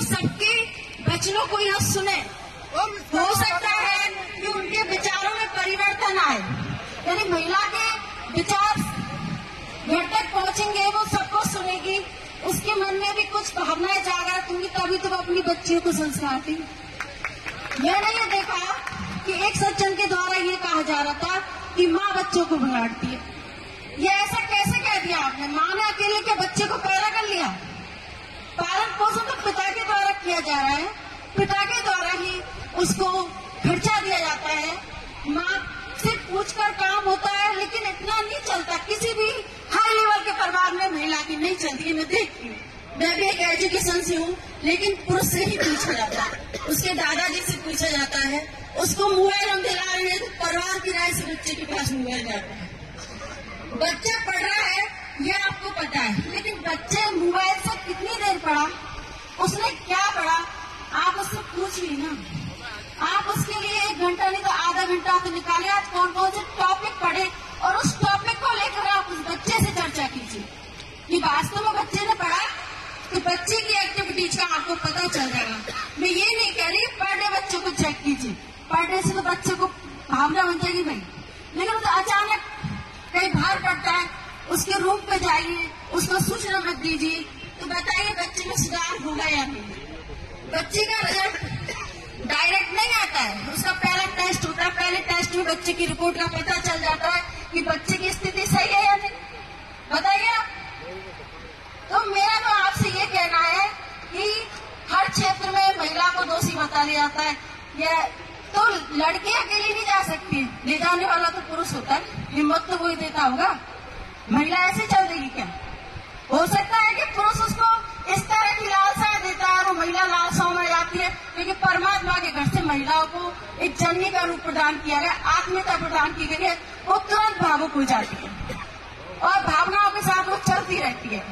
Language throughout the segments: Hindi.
सबके वचनों को यह सुने। हो सकता है कि उनके विचारों में परिवर्तन आए, यानी महिला के विचार घर तक पहुंचेंगे, वो सबको सुनेगी, उसके मन में भी कुछ भावनाएं जागृत होंगी, तभी तो वो अपनी बच्चियों को संस्कार देंगी। मैंने ये देखा कि एक सज्जन के द्वारा ये कहा जा रहा था कि माँ बच्चों को बिगाड़ती है। ये ऐसा कैसे कह दिया आपने? माँ ने अकेले के बच्चे को पैदा कर लिया? पालन पोषण तो पिता के द्वारा किया जा रहा है, पिता के द्वारा ही उसको खर्चा दिया जाता है, माँ से पूछकर काम होता है, लेकिन इतना नहीं चलता। किसी भी हाई लेवल के परिवार में महिला की नहीं चलती है। मैं देखती हूँ, मैं भी एक एजुकेशन से हूँ, लेकिन पुरुष से ही पूछा जाता है, उसके दादाजी से पूछा जाता है, उसको मोबाइल हम दिला रहे हैं तो परिवार की राय से बच्चे के पास मोबाइल जाता है। बच्चा पढ़ रहा है ये आपको पता है, लेकिन बच्चे मोबाइल से कितनी देर पढ़ा, उसने क्या पढ़ा, आप उससे पूछिए ना। आप उसके लिए 1 घंटा नहीं तो आधा घंटा तो निकाले, आप कौन कौन से टॉपिक पढ़े और उस टॉपिक को लेकर आप उस बच्चे से चर्चा कीजिए कि वास्तव में बच्चे ने पढ़ा, तो बच्चे की एक्टिविटीज का आपको पता चल जाएगा। मैं ये नहीं कह रही पर डे बच्चों को चेक कीजिए, पर डे से तो बच्चे को भावना बन जाएगी भाई, लेकिन तो अचानक कहीं बाहर पड़ता है, उसके रूम पे जाइए, उसको सूचना मत दीजिए, तो बताइए बच्चे में सुधार होगा या नहीं। बच्चे का रिजल्ट डायरेक्ट नहीं आता है, उसका पहला टेस्ट होता है, पहले टेस्ट में बच्चे की रिपोर्ट का पता चल जाता है कि बच्चे की स्थिति सही है या नहीं। बताइए आप। तो मेरा तो आपसे ये कहना है कि हर क्षेत्र में महिला को दोषी बता लिया जाता है। यह तो लड़की अकेली नहीं जा सकती, ले जाने वाला तो पुरुष होता है, हिम्मत तो वही देता होगा। महिला ऐसे चल देगी क्या? हो सकता है कि पुरुष उसको इस तरह की लालसा देता है और महिला लालसाओं में जाती है, क्योंकि परमात्मा के घर से महिलाओं को एक जननी का रूप प्रदान किया गया, आत्मीयता प्रदान की गई है, वो तुरंत भावुक हो जाती है और भावनाओं के साथ वो चलती रहती है,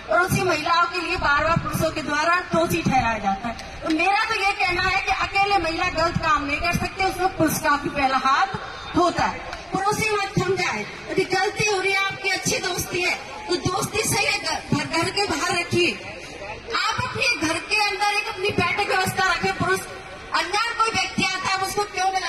और उसी महिलाओं के लिए बार बार पुरुषों के द्वारा दोषी ठहराया जाता है। तो मेरा तो ये कहना है कि अकेले महिला गलत काम नहीं कर सकते, उसमें पुरुष का भी पहला हाथ होता है। पुरुष ही मत थम जाए, यदि गलती हो रही है, आपकी अच्छी दोस्ती है तो